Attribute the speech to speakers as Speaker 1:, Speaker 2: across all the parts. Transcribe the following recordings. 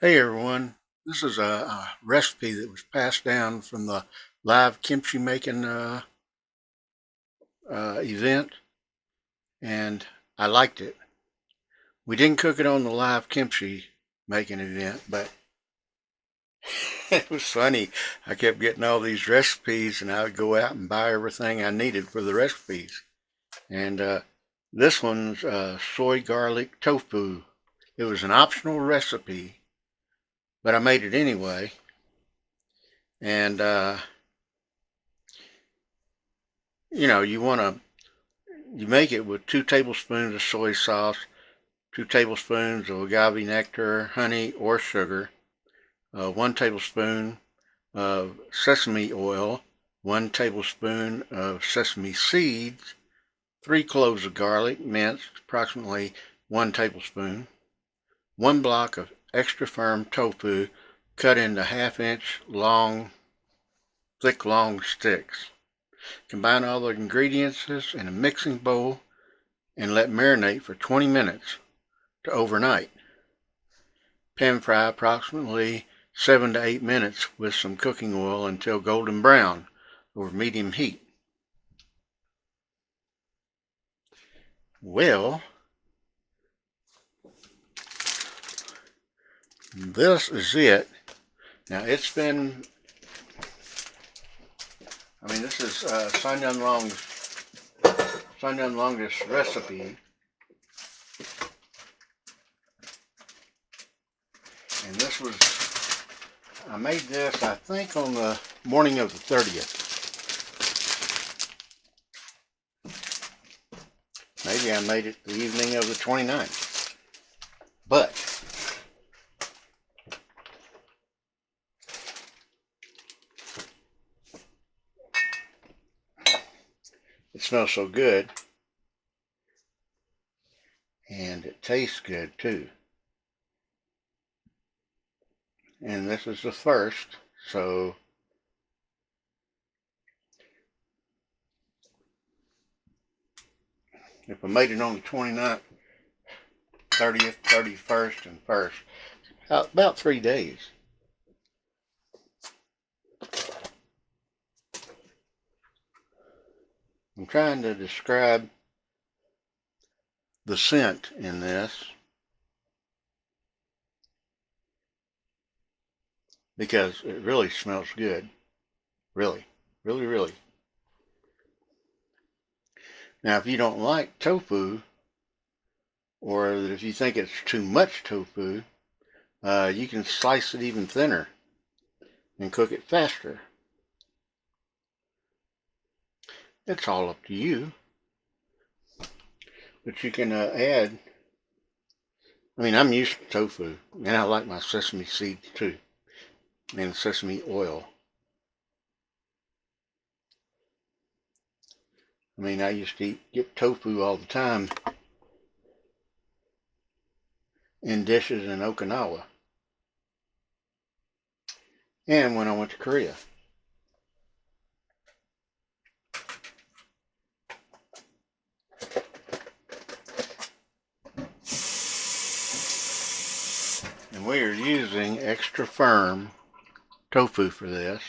Speaker 1: Hey everyone, this is a recipe that was passed down from the live kimchi making event, and I liked it. We didn't cook it on the live kimchi making event, but it was funny. I kept getting all these recipes, and I would go out and buy everything I needed for the recipes. And this one's soy garlic tofu. It was an optional recipe, but I made it anyway. And you make it with 2 tablespoons of soy sauce, 2 tablespoons of agave nectar, honey, or sugar, 1 tablespoon of sesame oil, 1 tablespoon of sesame seeds, 3 cloves of garlic minced, approximately 1 tablespoon, 1 block of extra firm tofu cut into half-inch long, thick long sticks. Combine all the ingredients in a mixing bowl and let marinate for 20 minutes to overnight. Pan fry approximately 7 to 8 minutes with some cooking oil until golden brown over medium heat. Well, this is it. Now this is Sun Yun Long's recipe, and I made this, I think, on the morning of the 30th. Maybe I made it the evening of the 29th. But it smells so good, and it tastes good too. And this is the first, so if I made it on the 29th, 30th, 31st, and 1st, about 3 days. I'm trying to describe the scent in this because it really smells good. Really, really, really. Now, if you don't like tofu, or if you think it's too much tofu, you can slice it even thinner and cook it faster. It's all up to you. But you can add, I'm used to tofu, and I like my sesame seeds too, and sesame oil. I used to get tofu all the time in dishes in Okinawa, and when I went to Korea. And we are using extra firm tofu for this.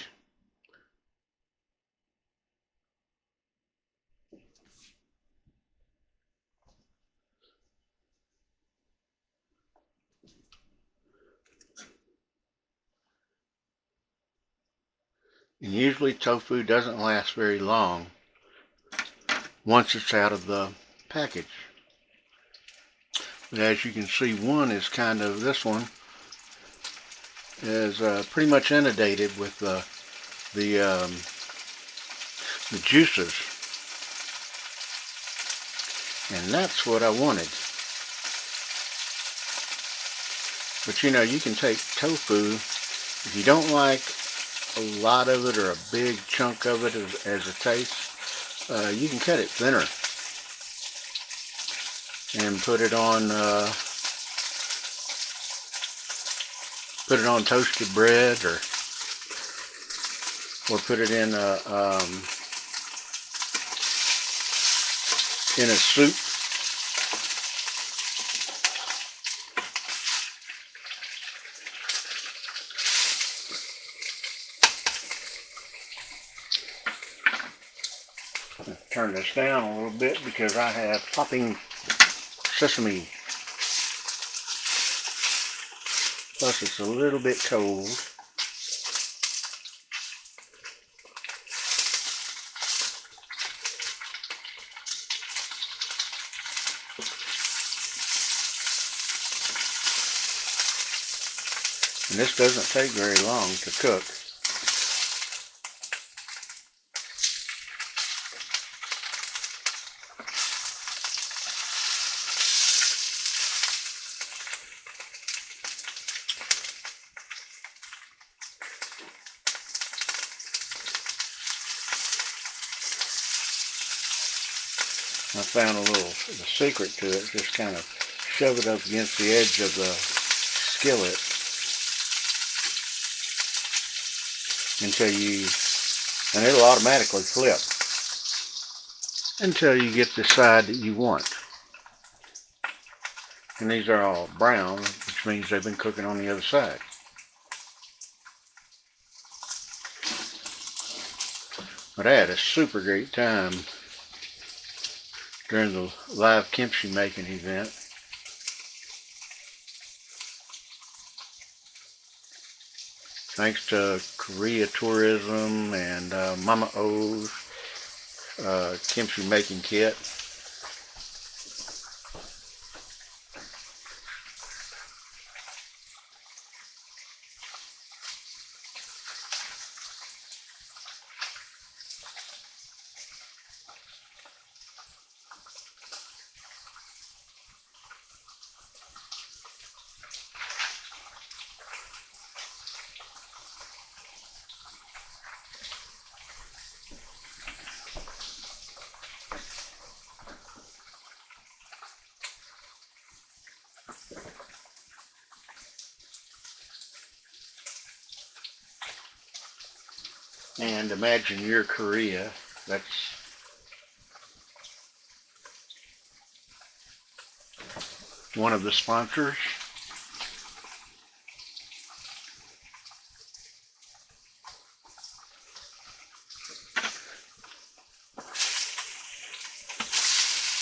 Speaker 1: And usually tofu doesn't last very long once it's out of the package. But as you can see, this one is pretty much inundated with the juices. And that's what I wanted. But you can take tofu, if you don't like a lot of it or a big chunk of it as a taste, you can cut it thinner and put it on toasted bread, or put it in a soup. turn this down a little bit because I have popping sesame. Plus it's a little bit cold. And this doesn't take very long to cook. I found the secret to it, just kind of shove it up against the edge of the skillet and it'll automatically flip until you get the side that you want. And these are all brown, which means they've been cooking on the other side. But I had a super great time during the live kimchi making event. Thanks to Korea Tourism and Mama O's kimchi making kit. And imagine you're Korea. That's one of the sponsors.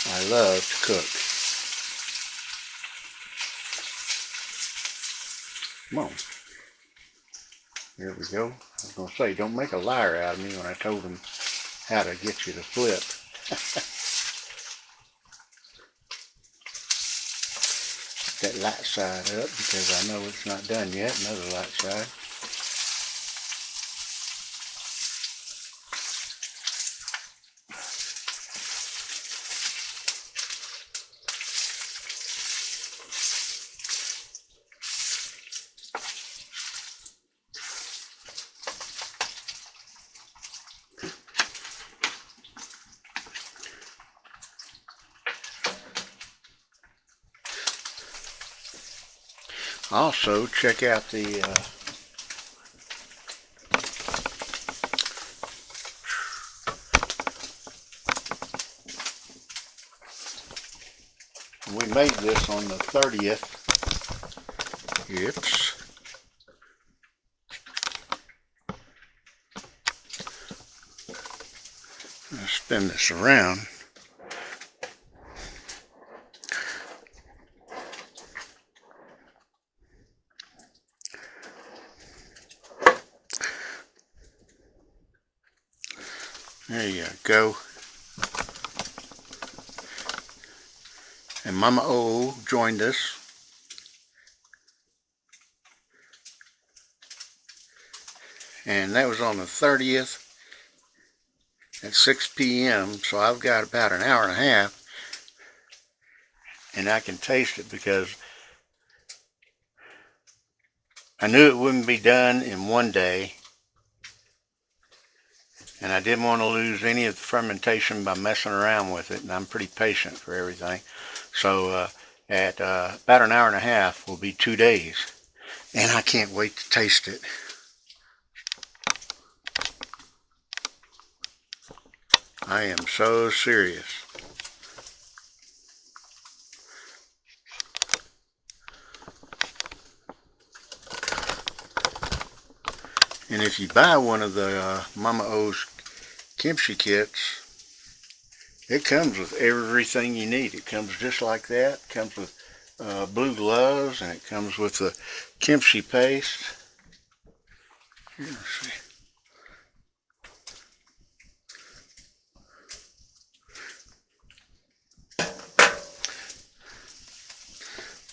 Speaker 1: I love to cook. Come on. Here we go. I was going to say, don't make a liar out of me when I told him how to get you to flip. That light side up because I know it's not done yet. Another light side. Also, check out the we made this on the 30th. Let's spin this around. There you go. And Mama O joined us. And that was on the 30th at 6 p.m. So I've got about an hour and a half. And I can taste it because I knew it wouldn't be done in one day. And I didn't want to lose any of the fermentation by messing around with it. And I'm pretty patient for everything. So at about an hour and a half will be 2 days. And I can't wait to taste it. I am so serious. And if you buy one of the Mama O's kimchi kits, It comes with everything you need. It comes just like that. It comes with blue gloves, and it comes with the kimchi paste. Here, let's see.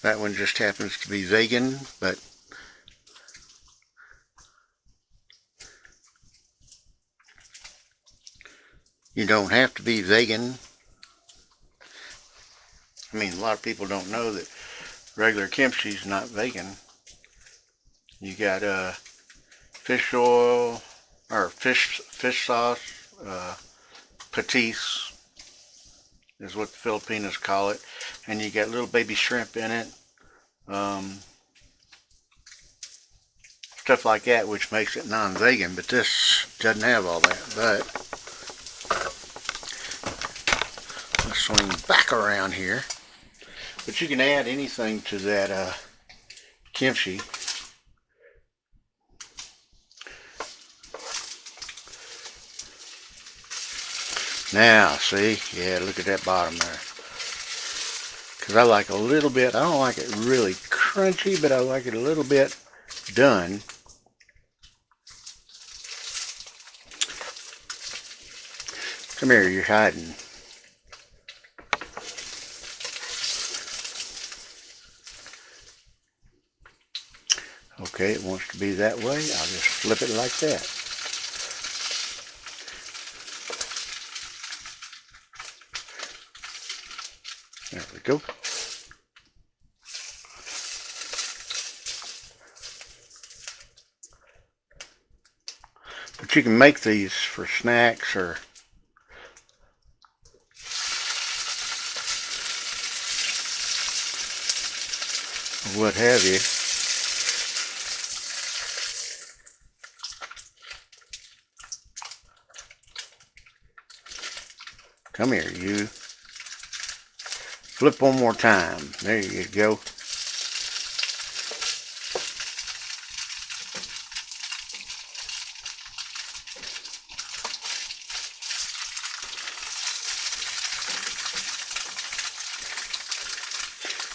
Speaker 1: That one just happens to be vegan, but you don't have to be vegan. I mean, a lot of people don't know that regular kimchi is not vegan. You got fish oil or fish sauce, patis is what the Filipinos call it, and you got little baby shrimp in it, stuff like that, which makes it non-vegan. But this doesn't have all that. But let's swing back around here. But you can add anything to that kimchi. Now, see, yeah, look at that bottom there. Because I like a little bit, I don't like it really crunchy, but I like it a little bit done. Come here, you're hiding. Okay, it wants to be that way. I'll just flip it like that. There we go. But you can make these for snacks or what have you. Come here, you. Flip one more time. There you go.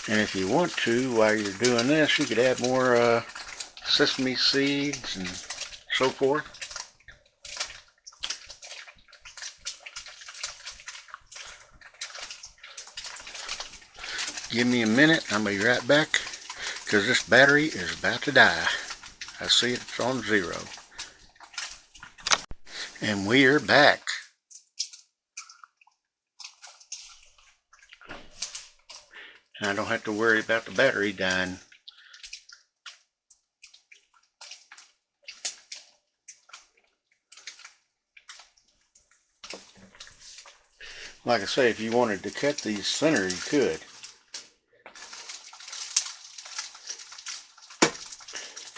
Speaker 1: And if you want to, while you're doing this, you could add more sesame seeds and so forth. Give me a minute, I'll be right back, because this battery is about to die. I see it's on 0. And we are back. And I don't have to worry about the battery dying. Like I say, if you wanted to cut these thinner, you could.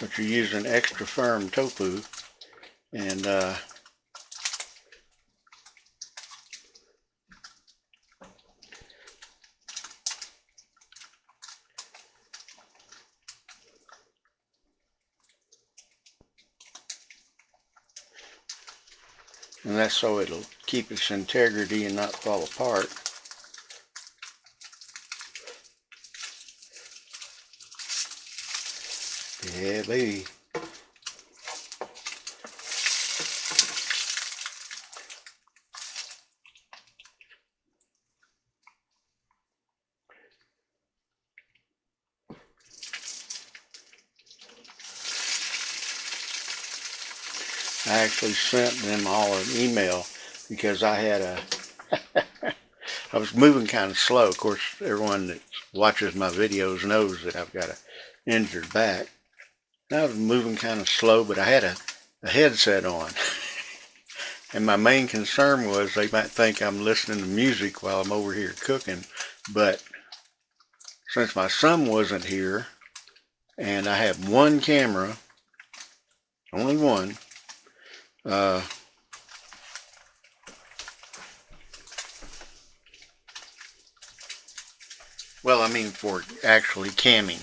Speaker 1: But you're using extra firm tofu, and that's so it'll keep its integrity and not fall apart. Yeah, baby. I actually sent them all an email because I had I was moving kind of slow. Of course, everyone that watches my videos knows that I've got an injured back. And I was moving kind of slow, but I had a headset on. And my main concern was they might think I'm listening to music while I'm over here cooking. But since my son wasn't here, and I have one camera, only one, well, I mean for actually camming.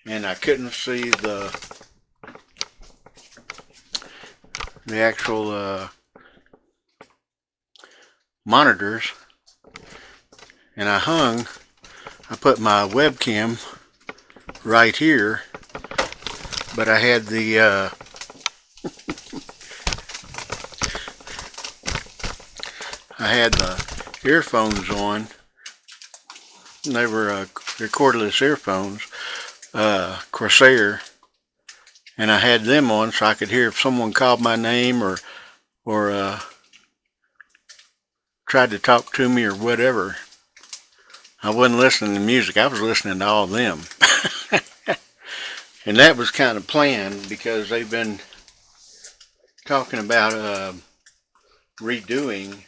Speaker 1: And I couldn't see the actual monitors, and I put my webcam right here, but I had the earphones on. They were they're cordless earphones, Corsair, and I had them on so I could hear if someone called my name or tried to talk to me or whatever. I wasn't listening to music. I was listening to all of them. And that was kind of planned because they've been talking about redoing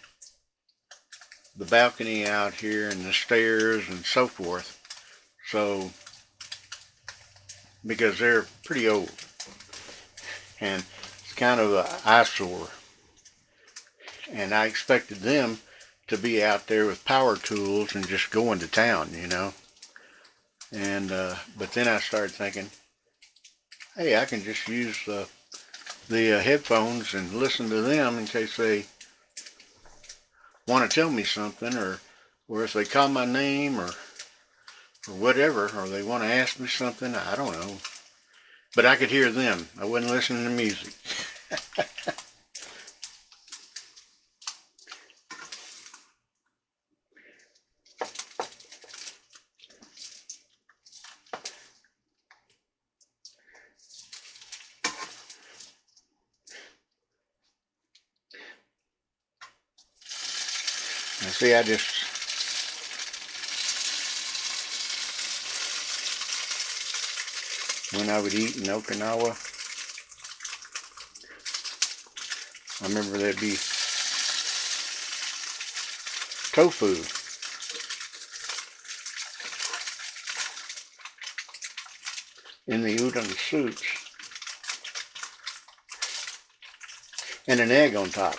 Speaker 1: the balcony out here and the stairs and so forth. So, because they're pretty old and it's kind of an eyesore. And I expected them to be out there with power tools and just going to town, you know. And but then I started thinking, hey, I can just use the headphones and listen to them in case they want to tell me something, or if they call my name or whatever, or they want to ask me something. I don't know. But I could hear them. I wasn't listening to music. Now see, when I would eat in Okinawa, I remember there'd be tofu in the udon soups and an egg on top.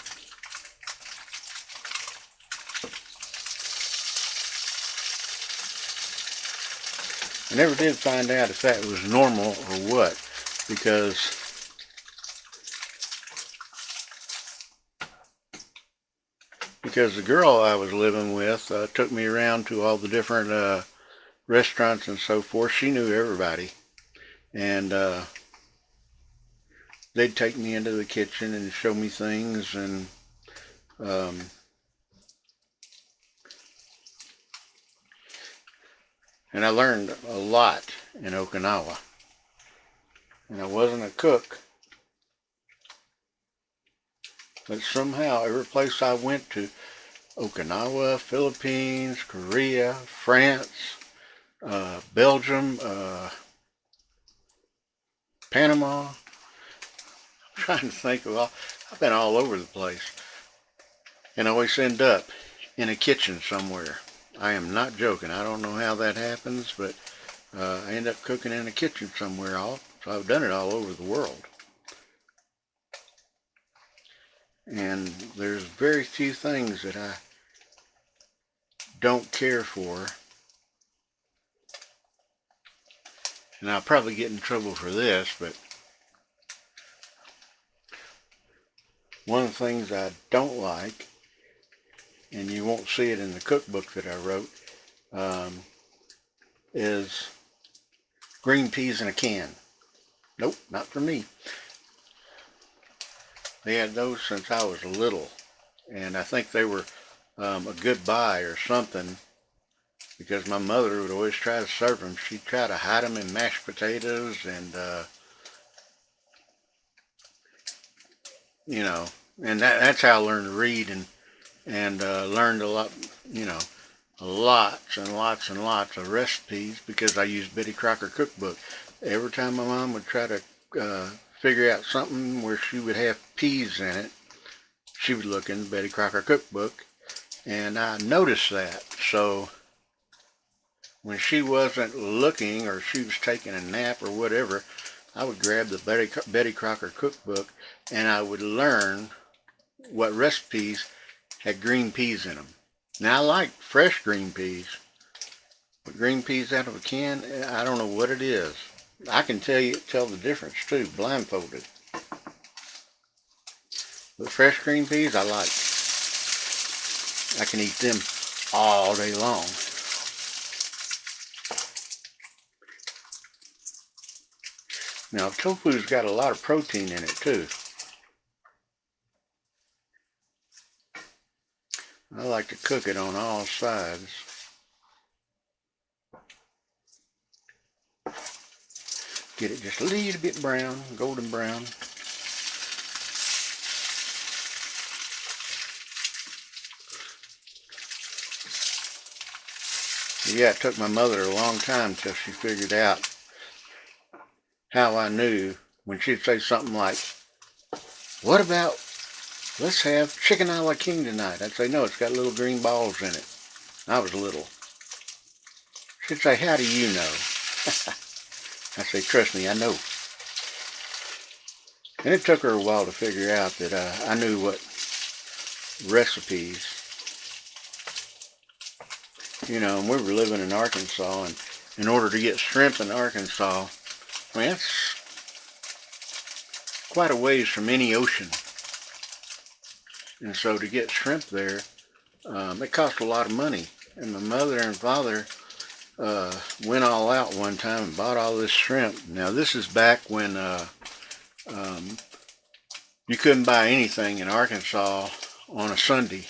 Speaker 1: I never did find out if that was normal or what, because the girl I was living with took me around to all the different restaurants and so forth. She knew everybody, and they'd take me into the kitchen and show me things, and I learned a lot in Okinawa. And I wasn't a cook, but somehow every place I went to, Okinawa, Philippines, Korea, France, Belgium, Panama, I'm trying to think of all, I've been all over the place. And I always end up in a kitchen somewhere. I am not joking. I don't know how that happens, but I end up cooking in a kitchen somewhere. So I've done it all over the world. And there's very few things that I don't care for. And I'll probably get in trouble for this, but one of the things I don't like, and you won't see it in the cookbook that I wrote, is green peas in a can. Nope, not for me. They had those since I was little, and I think they were a good buy or something, because my mother would always try to serve them. She'd try to hide them in mashed potatoes, and you know, and that's how I learned to read and learned a lot, you know, lots and lots and lots of recipes because I used Betty Crocker cookbook. Every time my mom would try to figure out something where she would have peas in it, she would look in the Betty Crocker cookbook, and I noticed that. So when she wasn't looking or she was taking a nap or whatever, I would grab the Betty Crocker cookbook and I would learn what recipes had green peas in them. Now I like fresh green peas, but green peas out of a can, I don't know what it is. I can tell the difference too, blindfolded. But fresh green peas I like. I can eat them all day long. Now, tofu's got a lot of protein in it too. I like to cook it on all sides. Get it just a little bit brown, golden brown. Yeah, it took my mother a long time till she figured out how I knew when she'd say something like, "What about, let's have chicken a la king tonight?" I'd say, "No, it's got little green balls in it." I was little. She'd say, "How do you know?" I say, "Trust me, I know." And it took her a while to figure out that I knew what recipes, and we were living in Arkansas, and in order to get shrimp in Arkansas, I mean, that's quite a ways from any ocean. And so to get shrimp there, it cost a lot of money. And my mother and father went all out one time and bought all this shrimp. Now, this is back when you couldn't buy anything in Arkansas on a Sunday.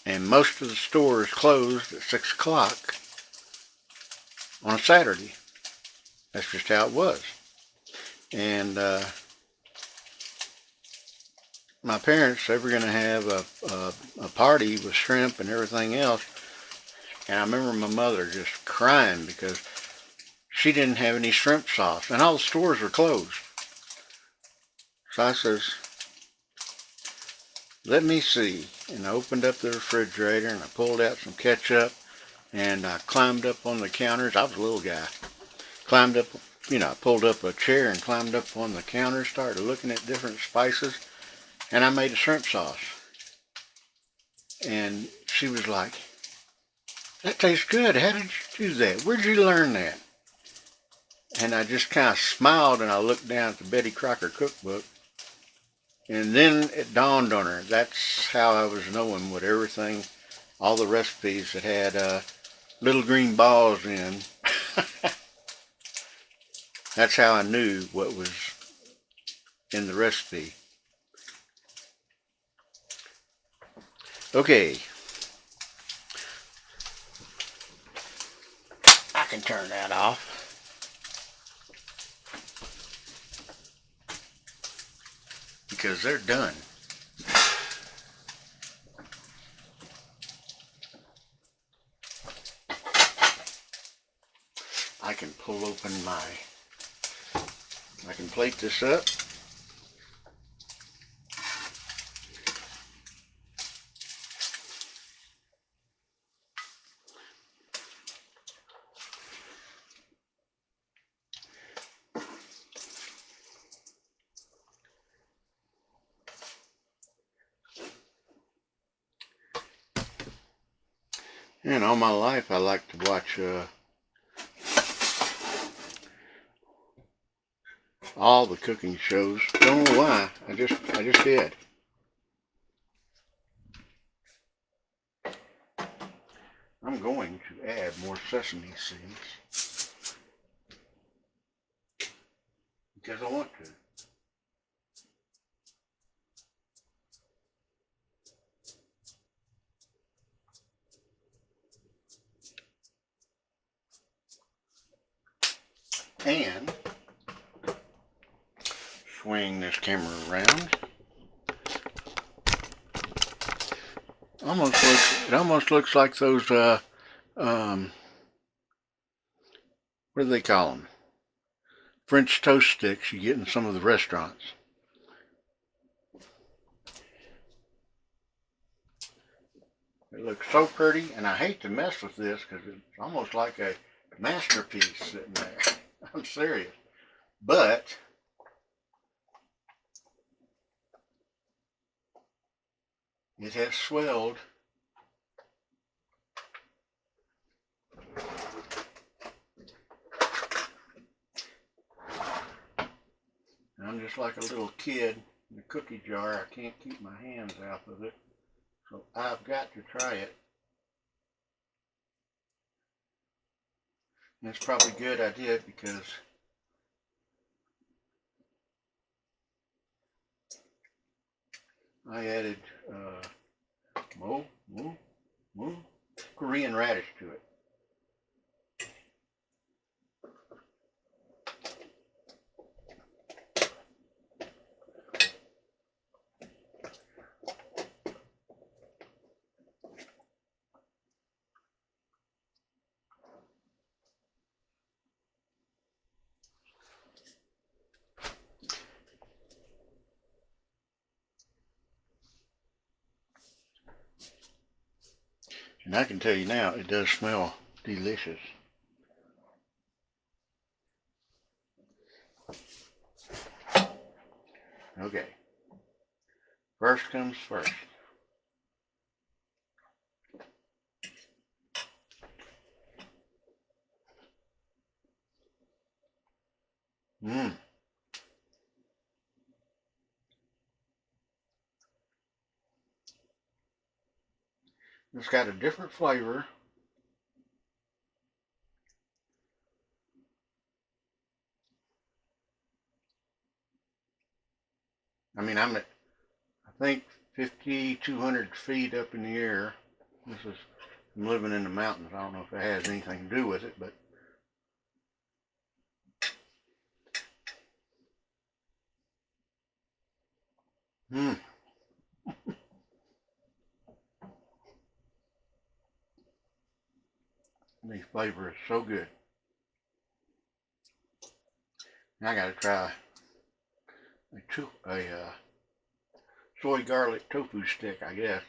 Speaker 1: And most of the stores closed at 6 o'clock on a Saturday. That's just how it was. And my parents, they were going to have a party with shrimp and everything else. And I remember my mother just crying because she didn't have any shrimp sauce. And all the stores were closed. So I says, "Let me see." And I opened up the refrigerator and I pulled out some ketchup. And I climbed up on the counters. I was a little guy. Climbed up, I pulled up a chair and climbed up on the counter, started looking at different spices. And I made a shrimp sauce. And she was like, "That tastes good. How did you do that? Where'd you learn that?" And I just kind of smiled and I looked down at the Betty Crocker cookbook. And then it dawned on her. That's how I was knowing what everything, all the recipes that had little green balls in. That's how I knew what was in the recipe. Okay. I can turn that off. Because they're done. I can pull open I can plate this up. And all my life I like to watch all the cooking shows. Don't know why. I just did. I'm going to add more sesame seeds because I want to. And swing this camera around. It almost looks like those what do they call them? French toast sticks you get in some of the restaurants. It looks so pretty, and I hate to mess with this because it's almost like a masterpiece sitting there. I'm serious. But it has swelled. I'm just like a little kid in a cookie jar. I can't keep my hands out of it. So I've got to try it. And it's probably a good idea because I added mo, mo, mo, Korean radish to it. And I can tell you now, it does smell delicious. Okay, first comes first. Mmm. It's got a different flavor. I mean, I'm at, I think, 5,200 feet up in the air. This is, I'm living in the mountains. I don't know if that has anything to do with it, but mmm, the flavor is so good. And I gotta try a soy garlic tofu stick, I guess.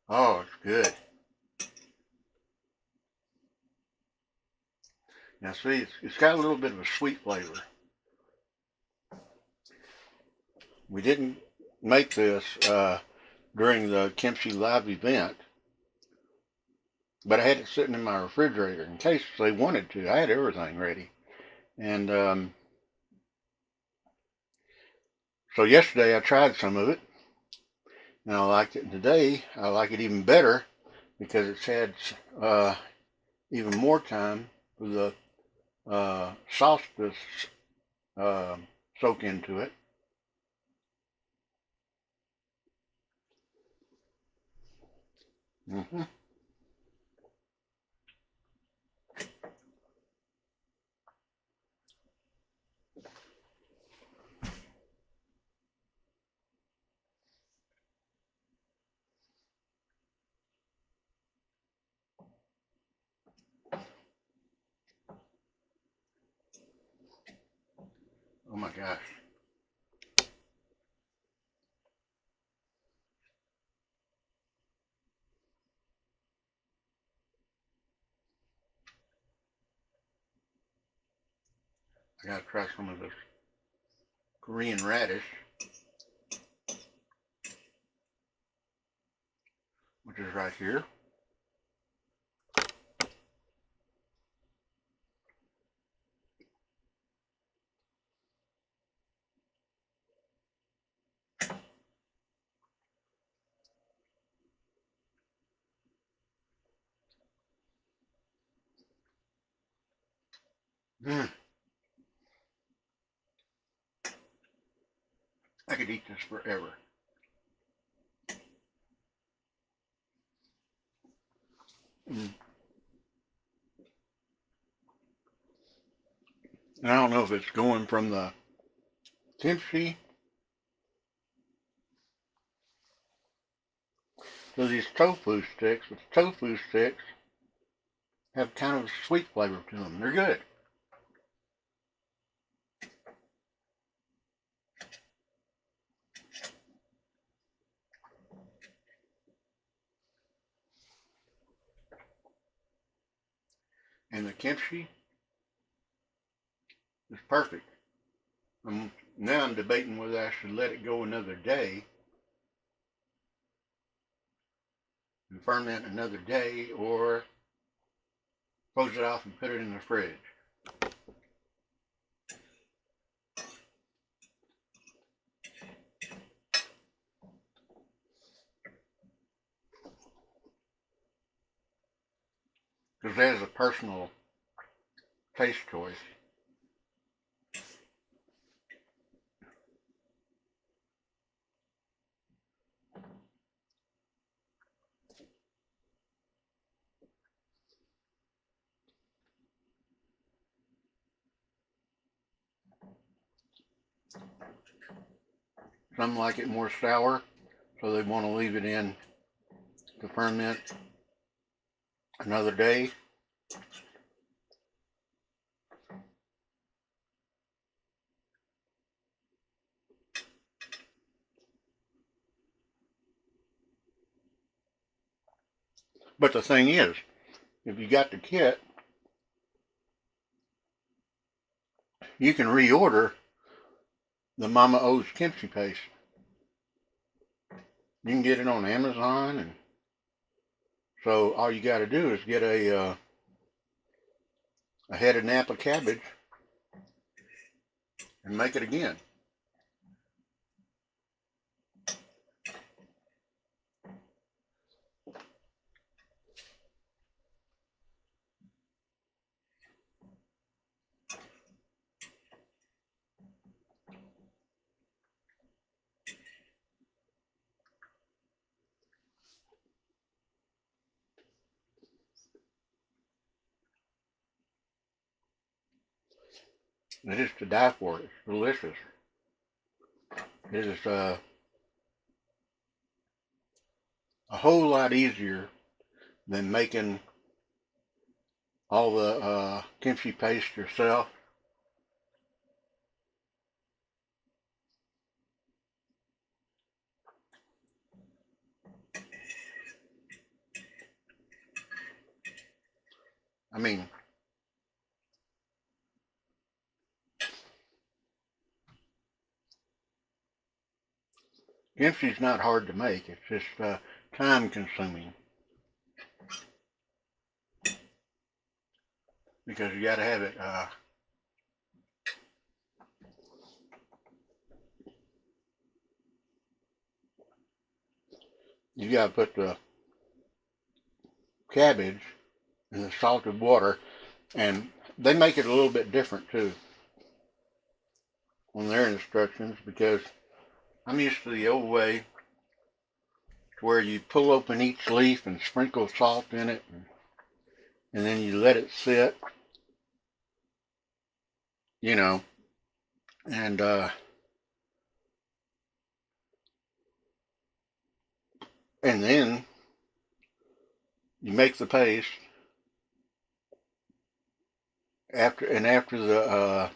Speaker 1: Oh, it's good. Now see, it's got a little bit of a sweet flavor. We didn't make this during the Kimchi Live event, but I had it sitting in my refrigerator in case they wanted to. I had everything ready. And so yesterday I tried some of it, and I liked it. And today I like it even better because it's had even more time for the sauce to uh, soak into it. Mm-hmm. Oh my gosh. I gotta try some of this Korean radish, which is right here. Mm, I could eat this forever. Mm. And I don't know if it's going from the kimchi to these tofu sticks, but the tofu sticks have kind of a sweet flavor to them. They're good. And the kimchi is perfect. Now I'm debating whether I should let it go another day and ferment another day, or close it off and put it in the fridge. Because that is a personal taste choice. Some like it more sour, so they want to leave it in to ferment another day. But the thing is, if you got the kit, you can reorder the Mama O's kimchi paste. You can get it on Amazon, and so all you got to do is get a head of Napa cabbage and make it again. It is to die for. It's delicious. It is a whole lot easier than making all the kimchi paste yourself. I mean, kimchi's not hard to make. It's just time consuming, because you got to have it. You got to put the cabbage in the salted water, and they make it a little bit different too on their instructions, because I'm used to the old way, where you pull open each leaf and sprinkle salt in it, and then you let it sit, you know, and then you make the paste after the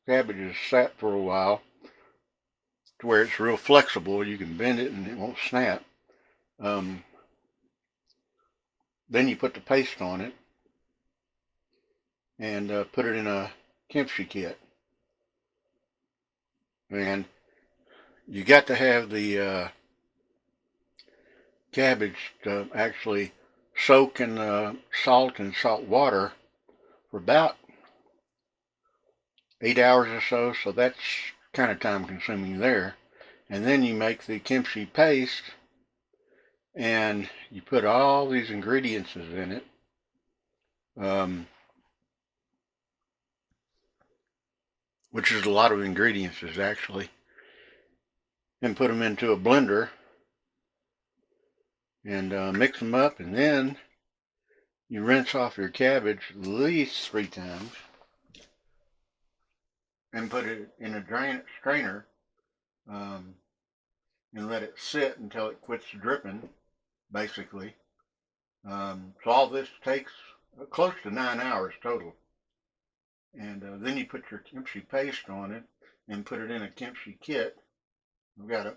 Speaker 1: cabbage is sat for a while, to where it's real flexible. You can bend it and it won't snap. Then you put the paste on it and put it in a kimchi kit. And you got to have the cabbage to actually soak in salt and salt water for about 8 hours or so. So that's kind of time consuming there. And then you make the kimchi paste, and you put all these ingredients in it. Which is a lot of ingredients actually, and put them into a blender and mix them up, and then you rinse off your cabbage at least 3 times and put it in a strainer, and let it sit until it quits dripping, basically. So all this takes close to 9 hours total. And then you put your kimchi paste on it and put it in a kimchi kit. I've got a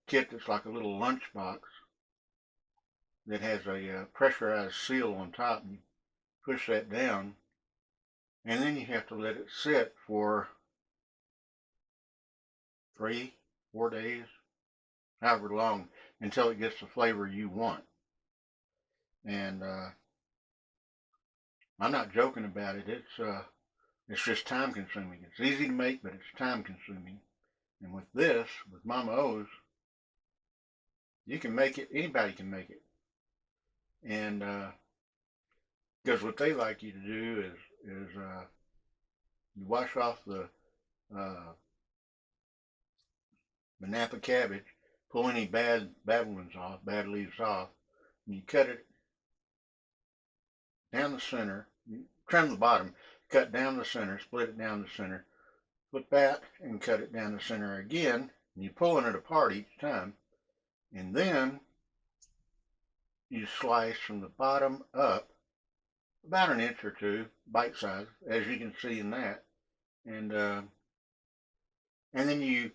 Speaker 1: kit that's like a little lunchbox that has a pressurized seal on top, and you push that down, and then you have to let it sit for 3, 4 days, however long, until it gets the flavor you want. And I'm not joking about it. It's just time consuming. It's easy to make, but it's time consuming. And with this, with Mama O's, you can make it. Anybody can make it. And because what they like you to do is you wash off uh, the Napa cabbage, pull any bad ones off, bad leaves off, and you cut it down the center. You trim the bottom, cut down the center, split it down the center, flip that and cut it down the center again. And you're pulling it apart each time, and then you slice from the bottom up about an inch or two, bite size, as you can see in that, and then you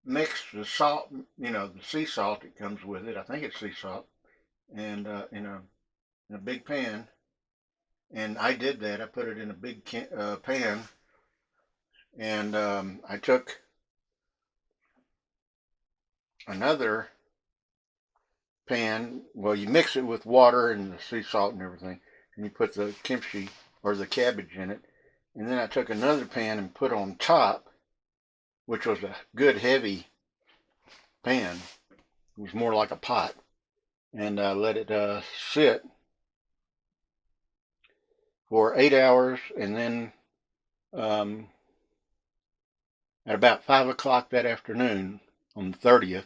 Speaker 1: mix the salt, the sea salt that comes with it. I think it's sea salt, and in a big pan. And I did that. I put it in a big pan, and I took another pan. Well, you mix it with water and the sea salt and everything, and you put the kimchi or the cabbage in it. And then I took another pan and put on top, which was a good heavy pan. It was more like a pot, and I let it sit for 8 hours, and then at about 5 o'clock that afternoon on the 30th,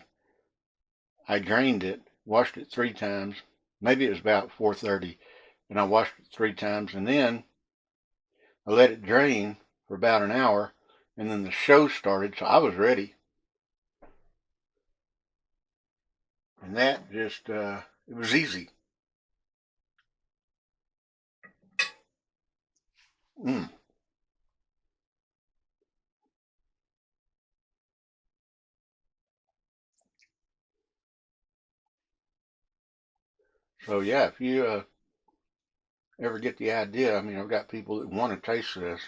Speaker 1: I drained it, washed it 3 times. Maybe it was about 4:30, and I washed it 3 times, and then I let it drain for about an hour, and then the show started, so I was ready. And that just, it was easy. Mm. So yeah, if you ever get the idea, I mean, I've got people that want to taste this.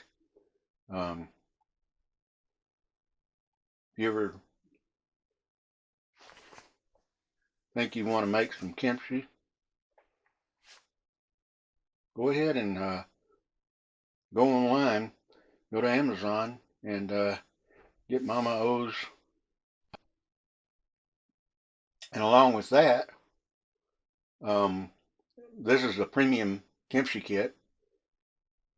Speaker 1: If you ever think you want to make some kimchi, go ahead and go online, go to Amazon, and get Mama O's. And along with that, um, this is a premium kimchi kit.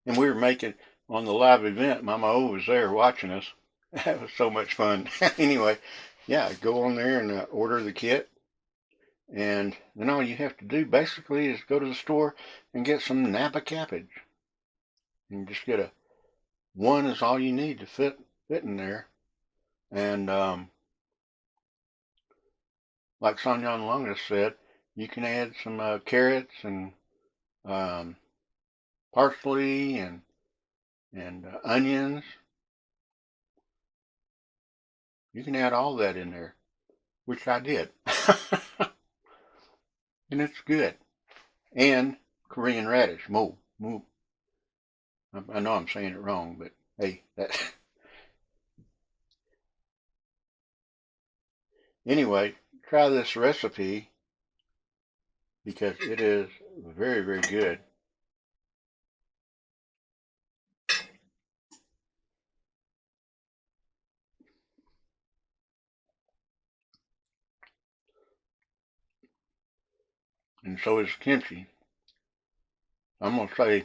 Speaker 1: And we were making, on the live event, Mama O was there watching us. That was so much fun. Anyway, yeah, go on there and order the kit. And then all you have to do basically is go to the store and get some Napa cabbage. And just get one is all you need to fit in there. And like Sanyan Longus said, you can add some carrots and parsley and onions. You can add all that in there, which I did. And it's good. And Korean radish, mo, mo. I know I'm saying it wrong, but hey, that. Anyway, try this recipe because it is very, very good. And so is kimchi. I'm going to say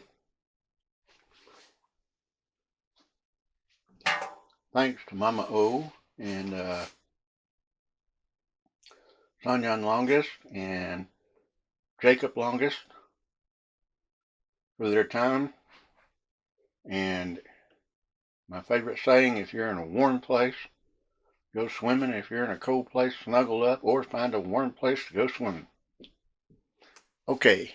Speaker 1: thanks to Mama O and Sanyan Longest and Jacob Longest for their time. And my favorite saying, if you're in a warm place, go swimming. If you're in a cold place, snuggle up or find a warm place to go swimming. Okay.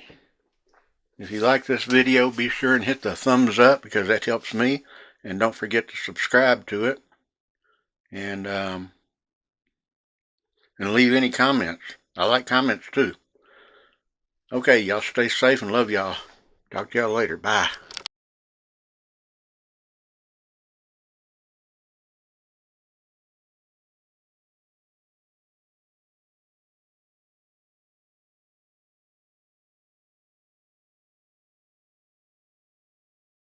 Speaker 1: If you like this video, be sure and hit the thumbs up because that helps me. And don't forget to subscribe to it. And leave any comments. I like comments too. Okay, y'all stay safe and love y'all. Talk to y'all later. Bye.